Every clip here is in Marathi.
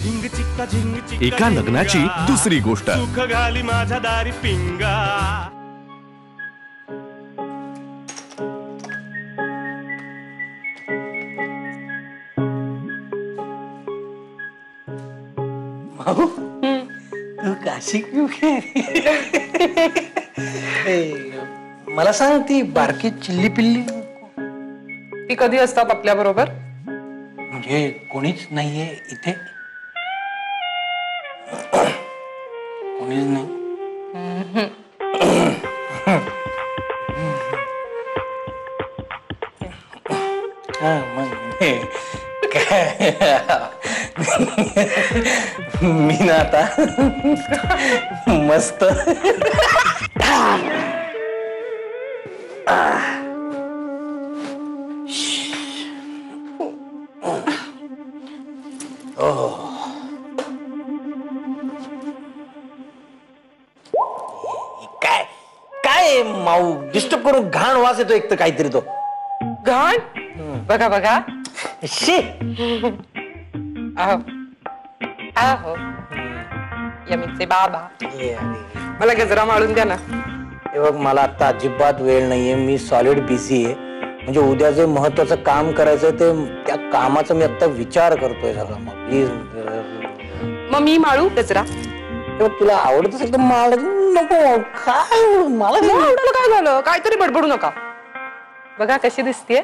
एका लग्नाची दुसरी गोष्ट. सुख घाली माझ्या दारी पिंगा. तू काशी मला सांग, ती बारकी चिल्ली पिल्ली ती कधी असतात आपल्या बरोबर? म्हणजे कोणीच नाहीये इथे? कोणीच नाही. मी ना आता मस्त काय काय माऊ डिस्टर्ब करून घाण वास येतो एक तर काहीतरी तो घाण. बघा बघा. शी. आहो आहो यमीचे बाबा, मला गजरा माळून द्या ना. हे बघ, मला आता अजिबात वेळ नाहीये. मी सॉलिड बिझी आहे. म्हणजे उद्या जे महत्वाचं काम करायचंय ते त्या कामाचा मी आता विचार करतोय सगळं. मग प्लीज. मग मी माळू गजरा? तुला आवडत असेल तर माळ. नको. काय मला आवडायला काय झालं? काहीतरी बडबडू नका. बघा कशी दिसतेय,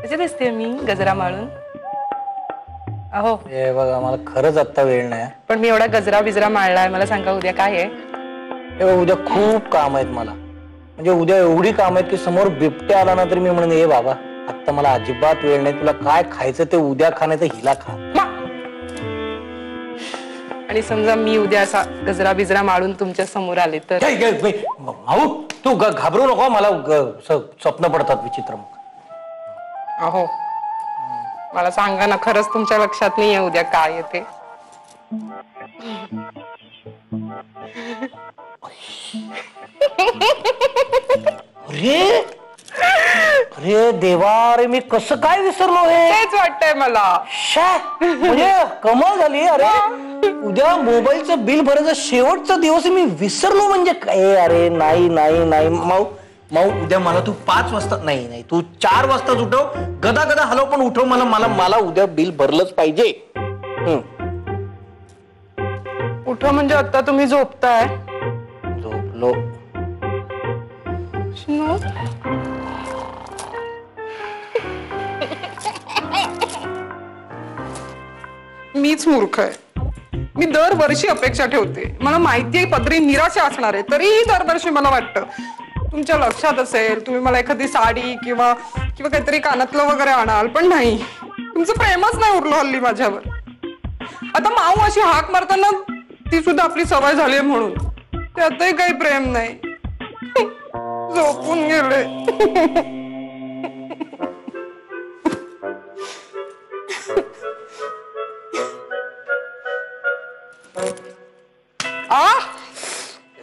कशी दिसतेय मी गजरा माळून. अहो हे बघा, मला खरंच आता वेळ नाही. पण मी एवढा गजरा बिजरा माळलाय, मला सांगा उद्या काय आहे? हे बघ, उद्या खूप काम आहेत मला. म्हणजे उद्या एवढी काम आहेत की समोर बिबट्या आला ना तरी मी म्हणेन हे बाबा आता मला अजिबात वेळ नाही. तुला काय खायचं ते उद्या खा, नाही तर हिला खा. आणि समजा मी उद्या असा गजरा बिजरा माळून तुमच्या समोर आले तर? भाऊ तू घाबरू नको. मला स्वप्न पडतात विचित्र. अहो मला सांगा ना, खरंच तुमच्या लक्षात नाहीये उद्या काय येते? अरे अरे देवा, अरे मी कसं काय विसरलो हे? तेच वाटतंय मला. म्हणजे कमाल झाली. अरे उद्या मोबाईलचं बिल भरायचा शेवटचा दिवस मी विसरलो म्हणजे काय? अरे नाही नाही नाही माऊ माऊ, उद्या मला तू 5 वाजता नाही तू 4 वाजताच उठव. गदा गदा हलव पण उठव. मला मला मला उद्या बिल भरलंच पाहिजे. उठव म्हणजे आता तुम्ही झोपताय? झोपलो. मीच मूर्ख आहे. मी दरवर्षी अपेक्षा ठेवते. मला माहितीये पदरी निराशा असणार आहे, तरीही दरवर्षी मला वाटतं तुमच्या लक्षात असेल, तुम्ही मला एखादी साडी किंवा काहीतरी कानातलं वगैरे आणाल. पण नाही, तुमचं प्रेमच नाही उरलं हल्ली माझ्यावर. आता माऊ अशी हाक मारताना ती सुद्धा आपली सवय झाली म्हणून त्यातही काही प्रेम नाही. झोपून गेले.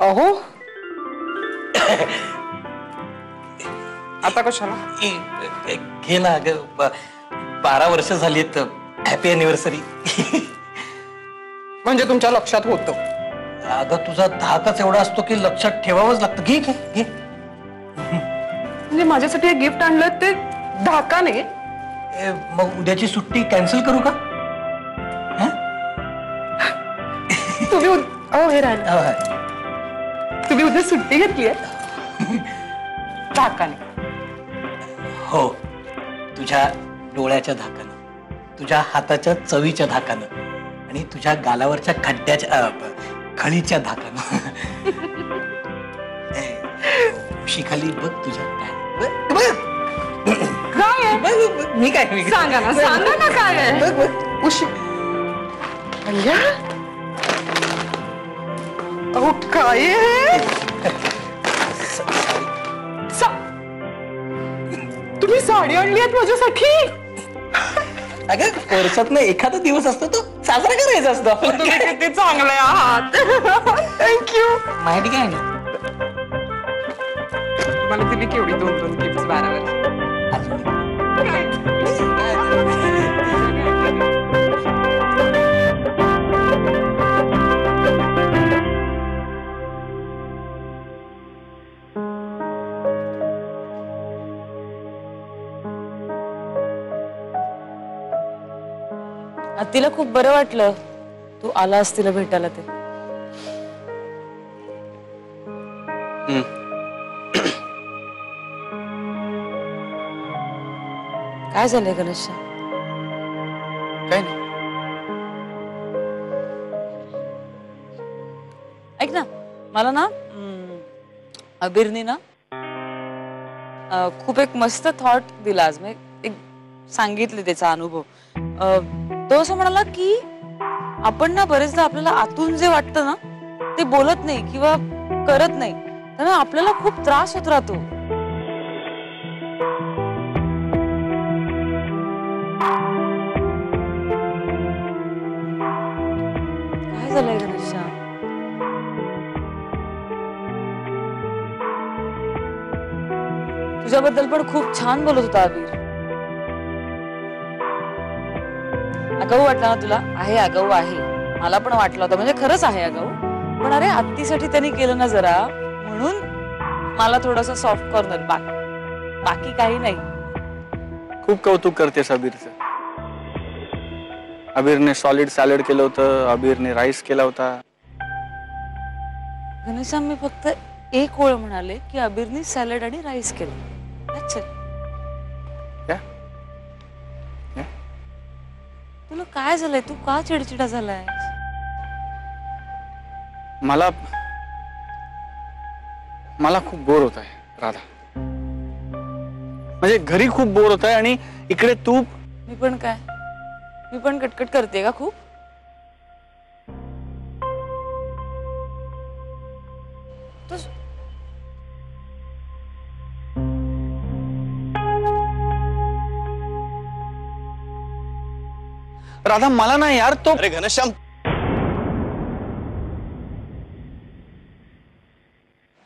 अहो आता कशाला? घे ना. 12 वर्ष झाली. Happy anniversary. म्हणजे तुमच्या लक्षात होतं? अगं तुझा धाकच एवढा असतो की लक्षात ठेवावंच लागतं. घे घे घे. म्हणजे माझ्यासाठी हे गिफ्ट आणलं ते धाकाने? मग उद्याची सुट्टी कॅन्सल करू का? तुम्ही हे राहिलं, तुम्ही उद्या सुट्टी घेतली आहे धाकाने? हो, तुझ्या डोळ्याच्या धाकानं, तुझ्या हाताच्या चवीच्या धाकानं आणि तुझ्या गालावरच्या खड्ड्याच्या खळीच्या धाकानं. शिखाली बघ तुझ्या काय मी काय सांगा ना, सांगा ना काय आहे? उशी अहो काय तुम्ही साडी आणली आहेत माझ्यासाठी? अगं वर्षात एखादा दिवस असतो तो साजरा करायचा असतो. तुम्ही किती चांगले आहात. थँक्यू. माहिती काय ना मला दिली केवढी 2-2 गिफ्ट 12 वर्ष. आत्तीला खूप बरं वाटलं तू आलास तिला भेटायला ते. काय झालंय गणेशा? काय नाही. ऐक ना, मला ना अबीरनी ना खूप एक मस्त थॉट दिला आज. मी एक सांगितले त्याचा अनुभव. तो असं म्हणाला की आपण ना बरेचदा आपल्याला आतून जे वाटतं ना ते बोलत नाही किंवा करत नाही, त्यामुळे आपल्याला खूप त्रास होत राहतो. काय झालंय गणेशा? तुझ्याबद्दल पण खूप छान बोलत होता अबीर. आगाऊ वाटला ना तुला? आहे, आगाऊ आहे. मला पण वाटलं होतं, म्हणजे खरंच आहे आगाऊ. पण अरे आत्तीसाठी त्यांनी केलं ना जरा, म्हणून मला थोडंसं सॉफ्ट कॉर्नर. बाकी काही नाही. खूप कौतुक करतेस अबीरचं. अबीरने सॉलिड सॅलड केलं होतं, अबीरने राईस केला होता. गणेशा, मी फक्त एक ओळ म्हणाले की अबीरनी सॅलड आणि राईस केलं. That's it. तुला काय झालंय? तू का चिडचिडा झालाय? मला खूप बोर होत आहे राधा. म्हणजे घरी खूप बोर होत आहे आणि इकडे तू. मी पण कटकट करते का खूप? राधा मला ना यार तो. अरे घनश्याम,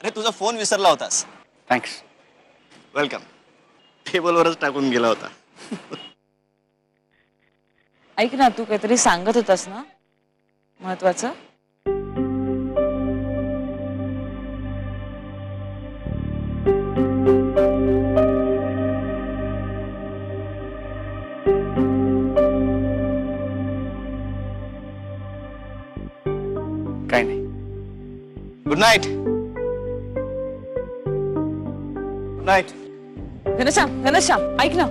अरे तुझा फोन विसरला होतास. थँक्स. वेलकम. टेबलवरच टाकून गेला होता. ऐक ना, तू काहीतरी सांगत होतास ना महत्वाचं. काय नाही. Good night. Good night. Ghanshyam ऐक ना.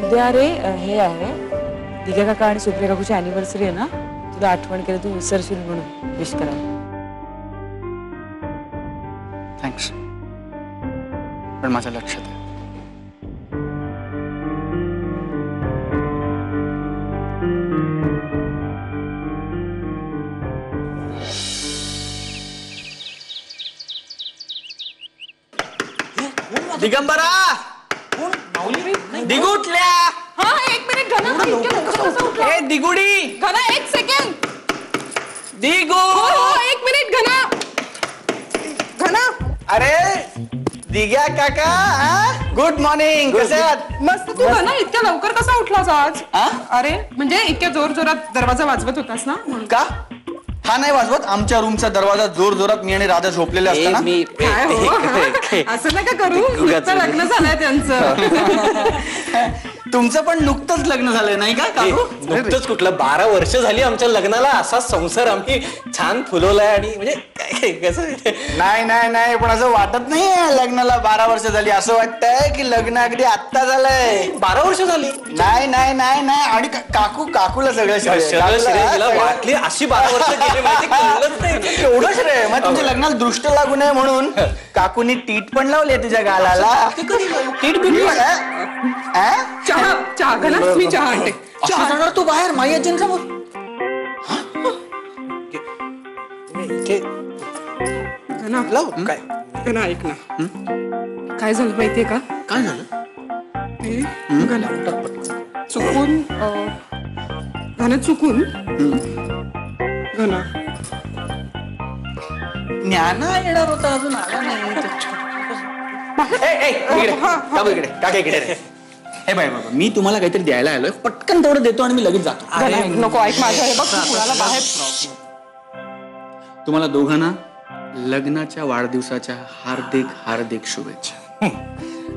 उद्या रे हे आहे दिघा काका आणि सुप्रिया काकूची अॅनिव्हर्सरी आहे ना. तुला आठवण केली, तू विसरशील म्हणून विश करा. थँक्स. पण माझ्या लक्षात आहे. दिगंबरा, दिगुटल्या. हा, एक मिनिट घना. हा, इतक्या लवकर कसा उठला? ए दिगुडी, घना, एक सेकंड. दिगू. हो, एक मिनिट घना. घना, अरे दिग्या काका, गुड मॉर्निंग. कसे आहात? मस्त. तू घना इतक्या लवकर कसा उठलास आज? अरे म्हणजे इतक्या जोर जोरात दरवाजा वाजवत होतास ना म्हणून. का हा नाही वाजवत? आमच्या रूमचा दरवाजा जोर जोरात मी आणि राधा झोपलेले असताना. काय हो? असं नका करू. नुकतं लग्न झालंय त्यांचं. तुमचं पण नुकतंच लग्न झालंय नाही का काकू? नुकतंच कुठलं 12 वर्ष झाली आमच्या लग्नाला. असा संसार आम्ही छान फुलवलाय. आणि म्हणजे काय कसं. नाही नाही नाही, पण असं वाटत नाहीये लग्नाला 12 वर्ष झाली. असं वाटतंय की लग्न अगदी आत्ता झालंय. 12 वर्ष झाली. नाही नाही नाही नाही. आणि काकूला सगळं तिला वाटली अशी 12 वर्ष गेली माहिती, कळलंच नाही. एवढंच रे. मग तुमच्या लग्नाला दृष्ट लागू नये म्हणून काकूनी टीट पण लावली तुझ्या गालाला. टीट बिट चहा घना, मी चहा आणते. चहा जाणार तू बाहेर माई आजींसमोर. घना, काय घना ऐक ना. काय झालं माहितीये का? काय झालं? चुकून घना, चुकून घना ज्ञाना येणार होता, अजून आला नाही. इकडे काका इकडे रे. हे बाय बाबा, मी तुम्हाला काहीतरी द्यायला आलोय. पटकन तेवढं देतो आणि मी लगेच जातो. नको, ऐक माझं. हे बघ, तू कुणाला बाहेर. तुम्हाला दोघांना लग्नाच्या वाढदिवसाच्या हार्दिक हार्दिक शुभेच्छा.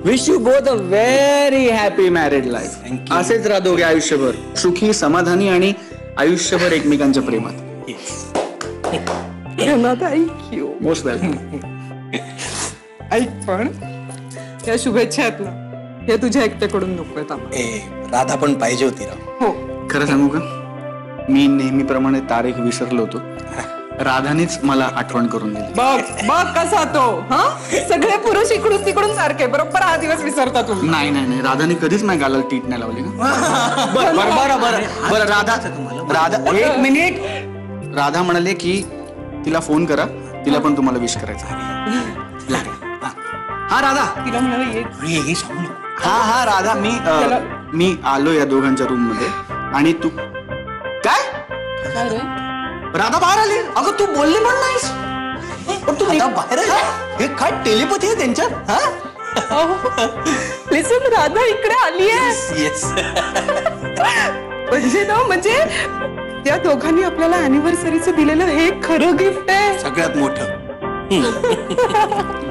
Wish you both a very happy married life. असेच राहा दोघे आयुष्यभर सुखी समाधानी आणि आयुष्यभर एकमेकांच्या प्रेमात. थँक्यू. Most welcome. ऐक पण या शुभेच्छा आहेत ना, हे तुझ्या एकट्याकडून नको आहेत आम्हाला. राधा पण पाहिजे होती राव. हो, खरं सांगू का, मी नेहमीप्रमाणे तारीख विसरलो होतो. राधानेच मला आठवण करून दिली. बघ बघ कसा तो. हा, सगळे पुरुष इकडून तिकडून सारखे बरोबर हा दिवस विसरता तुम्ही. नाही नाही नाही, राधाने कधीच माझ्या गालाला टीट नाही लावली ना. बरं बरं बरं बरं राधा राधा एक मिनिट. राधा म्हणाले की तिला फोन करा, तिला पण तुम्हाला विश करायचं. हा राधा. तिला म्हणाला ये. हे सांगू नको. हा राधा, मी आलो या दोघांच्या रूम मध्ये आणि तू काय राधा बाहेर आली. अगं तू बोलली पण नाहीस. पण तू बाहेर हे काय टेलिपॅथी आहे त्यांच्यात. लिसन, राधा इकडे आली आहे. येस. म्हणजे ना, म्हणजे त्या दोघांनी आपल्याला अॅनिव्हर्सरीचं दिलेलं हे खरं गिफ्ट आहे. सगळ्यात मोठं.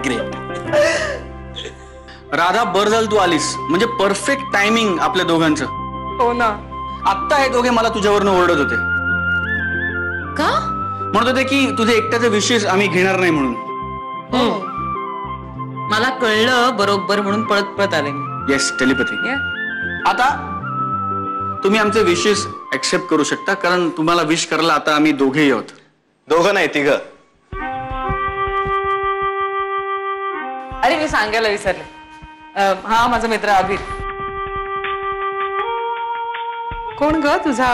ग्रेट. राधा, बरं झालं तू आलीस. म्हणजे परफेक्ट टायमिंग आपल्या दोघांचं. हो ना. आत्ता हे दोघे मला तुझ्यावरनं ओरडत होते. का? म्हणत होते की तुझे एकट्याचे विशेष आम्ही घेणार नाही म्हणून. मला कळलं बरोबर म्हणून पळत पळत आले मी. Yes, telepathy. आता तुम्ही आमचे विशेष ऍक्सेप्ट करू शकता, कारण तुम्हाला विश करायला आता आम्ही दोघेही आहोत. दोघं नाही, तिघं. अरे मी सांगायला विसरले. हा माझा मित्र अभिर. कोण ग तुझा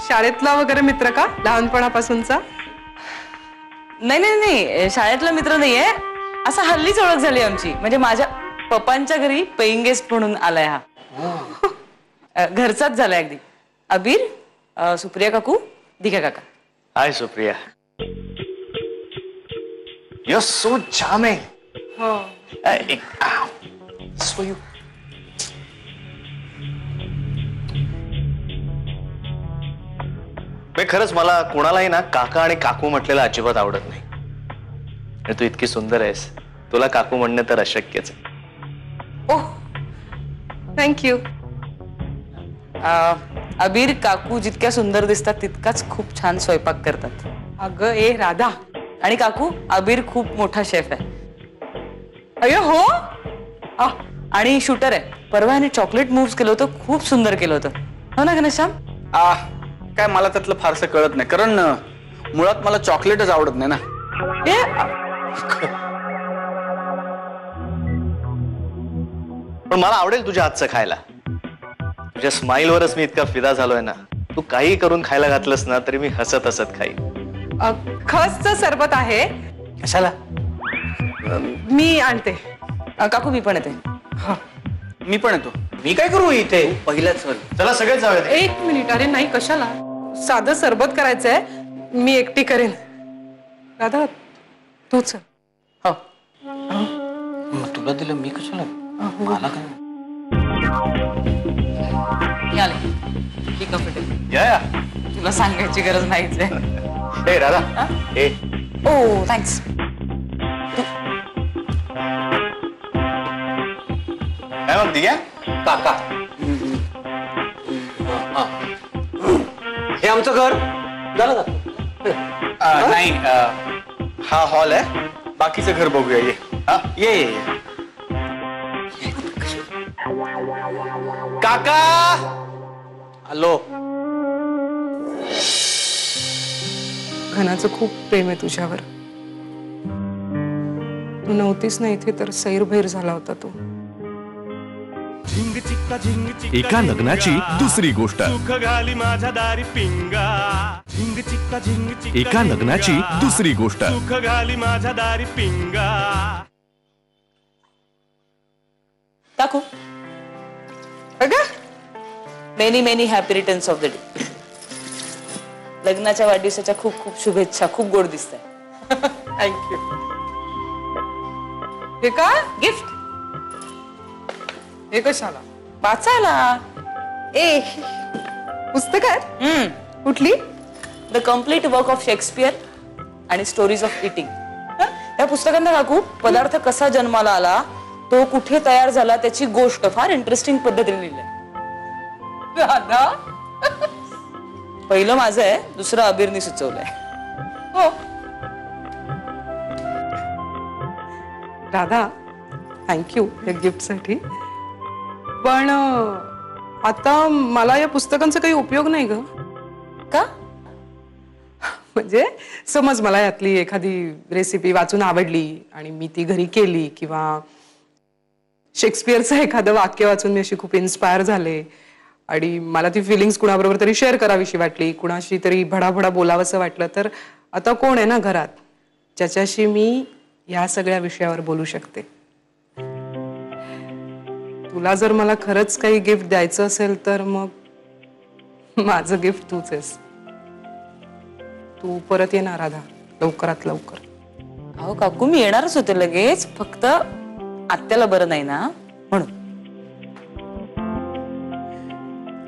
शाळेतला वगैरे मित्र का, लहानपणापासूनचा? नाही नाही नाही, शाळेतला मित्र नाहीये. असा हल्लीच ओळख झाली आमची. म्हणजे माझ्या पप्पांच्या घरी पेईंग गेस्ट म्हणून आलाय हा. घरचाच झालाय अगदी. अभिर, सुप्रिया काकू, दिघा काका. Hi Supriya. You so charming. So you. खरंच मला कोणालाही ना काका आणि काकू म्हटलेलं अजिबात आवडत नाही. आणि तू इतकी सुंदर आहेस, तुला काकू म्हणणं तर अशक्यच आहे. ओह, थँक्यू. अभिर, काकू जितक्या सुंदर दिसतात तितकाच खूप छान स्वयंपाक करतात. अगं ए राधा. आणि काकू, अभिर खूप मोठा शेफ आहे. अय्यो हो. आणि शूटर आहे. परवा याने चॉकलेट मूव्स केलं होतं, खूप सुंदर केलं होतं. हो ना घनश्याम? काय मला त्यातलं फारसं कळत नाही, कारण मुळात मला चॉकलेटच आवडत नाही ना. पण मला आवडेल तुझ्या हातचं खायला. तुझ्या स्माईलवरच मी इतका फिदा झालोय ना. तू काही करून खायला घातलंस ना तरी मी हसत हसत खाईन. खसचं सरबत आहे. कशाला? मी आणते. काकू मी पण येते. मी पण येतो. मी काय करू इथे? पहिल्याच. चला सगळेच जाऊयात. एक मिनिट. अरे नाही, कशाला? साधं सरबत करायचंय, मी एकटी करेन. राधा तूच. हो. मग तुला दिलं, मी कशाला? मला काय? कम्फर्टेबल. या तुला सांगायची गरज नाहीच आहे. ए राधा, ए ओ थँक्स. काय मग दिघ्या? काका, हे आमचं घर झालं का? नाही, हा हॉल आहे. बाकीचं घर बघूया. ये. ये ये ये. काका हॅलो. घनाचं खूप प्रेम आहे तुझ्यावर. तू नव्हतीस ना इथे तर सैरभैर झाला होता तो. एका लग्नाची दुसरी गोष्ट. सुख घाली माझ्या दारी पिंगा. झिंग चिक्का झिंग चिक्का. एका लग्नाची दुसरी गोष्ट. सुख घाली माझ्या दारी पिंगा. काकू, many many happy returns of the day. लग्नाच्या वाढदिवसाच्या खूप खूप शुभेच्छा. खूप गोड दिसतंय. थँक्यू. हे काय गिफ्ट? हे कशाला? वाचायला. ए पुस्तक आहेत? कुठली? The complete work of Shakespeare आणि स्टोरीज ऑफ इटिंग. या पुस्तकांना काकू पदार्थ कसा जन्माला आला, तो कुठे तयार झाला, त्याची गोष्ट फार इंटरेस्टिंग पद्धतीने लिहिलंय. राधा पहिलं माझं आहे, दुसरं अबीरनी सुचवलंय. हो राधा, थँक्यू या गिफ्टसाठी. पण आता मला या पुस्तकांचा काही उपयोग नाही ग. का? म्हणजे समज मला यातली एखादी रेसिपी वाचून आवडली आणि मी ती घरी केली, किंवा शेक्सपियरचं एखादं वाक्य वाचून मी अशी खूप इन्स्पायर झाले आणि मला ती फिलिंग्स कुणाबरोबर तरी शेअर करावीशी वाटली, कुणाशी तरी भडाभडा बोलावंसं वाटलं, तर आता कोण आहे ना घरात ज्याच्याशी मी या सगळ्या विषयावर बोलू शकते. तुला जर मला खरंच काही गिफ्ट द्यायचं असेल तर मग माझं गिफ्ट तूच आहेस. तू परत ये ना राधा, लवकरात लवकर. अहो काकू मी येणारच होते लगेच, फक्त आत्याला बरं नाही ना म्हणून.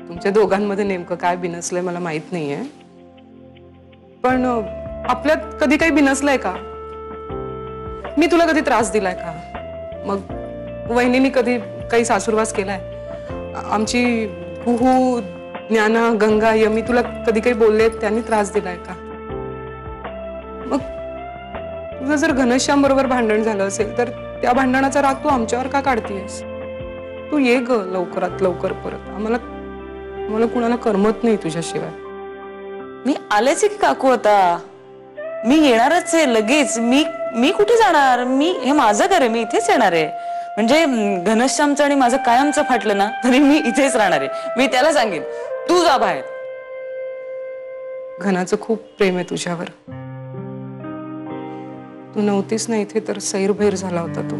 तुमच्या दोघांमध्ये नेमकं काय बिनसलंय मला माहित नाहीये, पण आपल्यात कधी काही बिनसलंय का? मी तुला कधी त्रास दिलाय का? मग वहिनीने कधी काही सासूरवास केलाय? आमची हुहू, ज्ञाना, गंगा, यमी तुला कधी काही बोलले, त्यांनी त्रास दिलाय का? मग तुझं जर घनश्याम बरोबर भांडण झालं असेल तर त्या भांडणाचा राग तू आमच्यावर का काढतीयस? तू ये ग लवकरात लवकर परत. आम्हाला कुणाला करमत नाही तुझ्याशिवाय. मी आलेच की काकू, आता मी येणारच आहे लगेच. मी कुठे जाणार? हे माझं घर आहे, मी इथेच येणार आहे. म्हणजे घनश्यामचं आणि माझं कायमचं फाटलं ना तरी मी इथेच राहणार आहे. मी त्याला सांगेन तू जा बाहेर. घनाचं खूप प्रेम आहे तुझ्यावर. तू नव्हतीस ना इथे तर सैरभैर झाला होता तू.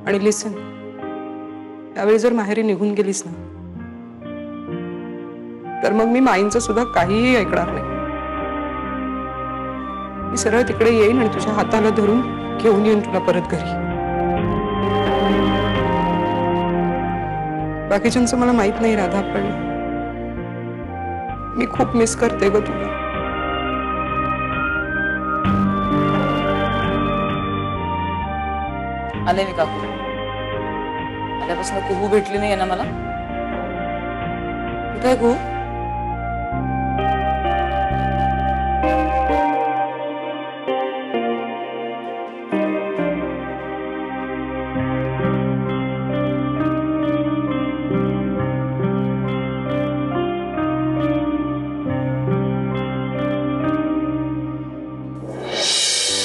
आणि लिसन, त्यावेळी जर माहेरी निघून गेलीस ना तर मग मी माईंचं सुद्धा काहीही ऐकणार नाही. मी सरळ तिकडे येईन आणि तुझ्या हाताला धरून घेऊन येईन तुला परत घरी. बाकीच्यांचं मला माहित नाही राधा, पण मी खूप मिस करते ग तुला. आले मी काकू. आल्यापासून कुहू भेटली नाही ना मला. कुठे आहे कुहू?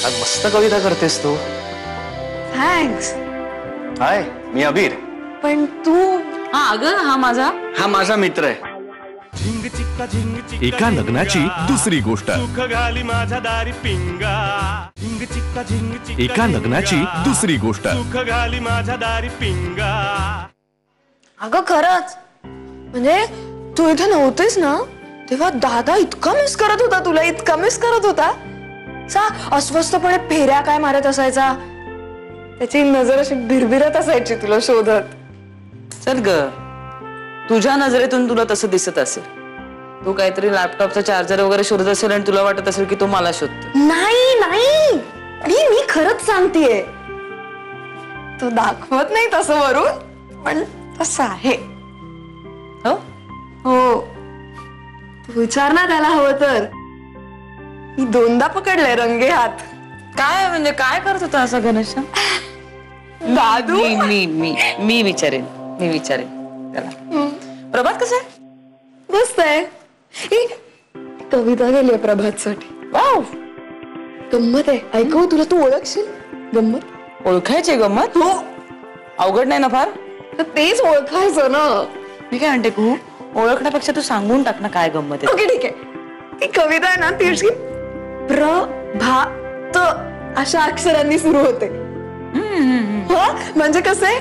आज मस्त कविता करतेस तू. थँक्स. हाय, मी अबीर. पण तू हा अगं, हा माझा मित्र आहे. एका लग्नाची दुसरी गोष्ट. एका लग्नाची दुसरी गोष्ट. अगं खरंच, म्हणजे तू इथे नव्हतीस ना तेव्हा दादा इतका मिस करत होता तुला, इतका मिस करत होता. सा अस्वस्थपणे फेऱ्या काय मारत असायचा, त्याची नजर अशी भिरभिरत असायची तुला शोधत. चल ग, तुझ्या नजरेतून तुला तसं दिसत असेल. तू काहीतरी लॅपटॉपचा चार्जर वगैरे शोधत असेल आणि तुला वाटत असेल की तो मला शोधतो. नाही नाही, मी खरंच सांगतेय. तू दाखवत नाही तसं वरून, पण तसं आहे. हो हो, तू विचार ना त्याला हवं तर. मी 2दा पकडले रंगे हात. काय म्हणजे काय करत होता असं घनश्याम? दादू मी विचारेन त्याला. प्रभात कसं आहे? मस्त आहे. कविता गेली प्रभातसाठी. वाव, गंमत आहे, ऐकव तुला. तू ओळखशील गंमत? ओळखायची गंमत? हो. अवघड नाही ना फार? तर तेच ओळखायचं ना. मी काय म्हणते तू ओळखण्यापेक्षा तू सांगून टाक ना काय गंमत आहे. ओके ठीक आहे. ती कविता आहे ना ती अशी प्रभात अशा अक्षरांनी सुरू होते. म्हणजे कसं आहे,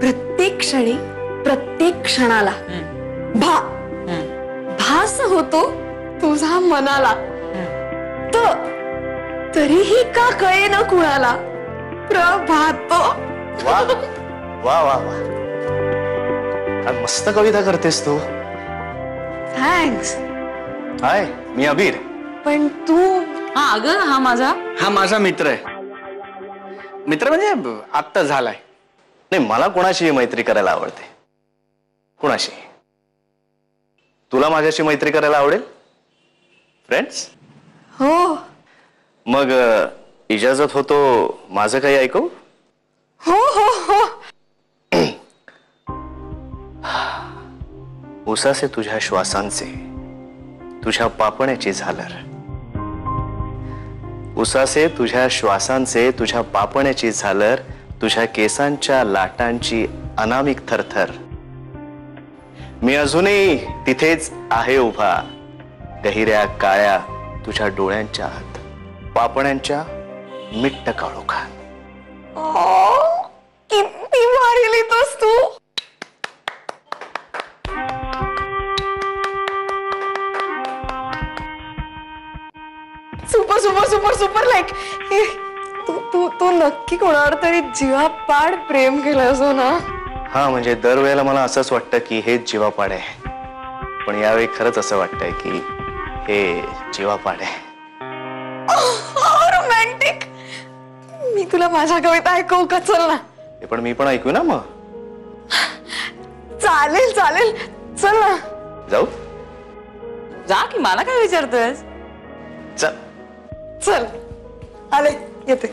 प्रत्येक क्षणी प्रत्येक क्षणाला, भास होतो तुझा मनाला, तरीही का कळे ना कुणाला, प्रभात. वा वा वा वा, आज मस्त कविता करतेस तू. थँक्स. हाय, मी अबीर. पण तू हा अगं हा माझा मित्र आहे. मित्र म्हणजे आत्ता झालाय. नाही, मला कोणाशी मैत्री करायला आवडते. कोणाशी? तुला माझ्याशी मैत्री करायला आवडेल? फ्रेंड्स? हो मग इजाजत होतो माझं काही ऐकू? हो हो हो उसासे तुझ्या श्वासांचे तुझ्या पापण्याची झालर. उसासे तुझ्या श्वासांचे तुझ्या पापण्याची झालर, तुझ्या केसांच्या लाटांची अनामिक थरथर. मी अजूनही तिथेच आहे उभा, गहिऱ्या काळ्या तुझ्या डोळ्यांच्या आत, पापण्यांच्या मिट्ट काळोखात. किती भारी लिहितोस तू. Super super super super like तू तू तू नक्की कोणावर तरी जीवापाड प्रेम केलं असो ना. हा, म्हणजे दरवेळेला मला असंच वाटतं की हेच जीवापाड आहे, पण यावेळी खरंच असं वाटतंय की हे जीवापाड आहे. रोमॅन्टिक. मी तुला माझ्या कविता ऐकवू का? चल ना. ते पण मी पण ऐकू ना. मग चालेल चालेल चल ना. जाऊ? जा की, मला काय विचारतोय? चल. चल आले येते.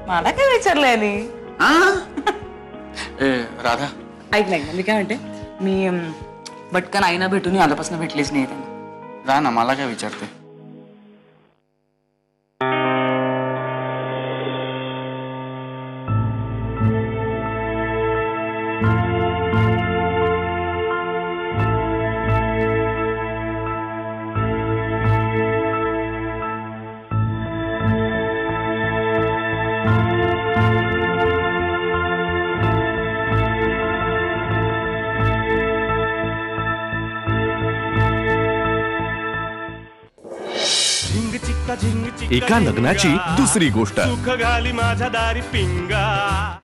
मला काय विचारलंय नी? राधा ऐक नाही, मी काय म्हणते, मी पटकन आईना भेटून आल्यापासून भेटलीच नाही त्यांना. राहा ना, मला काय विचारते? एका लग्नाची दुसरी गोष्ट. सुख घाली माझ्या दारी पिंगा.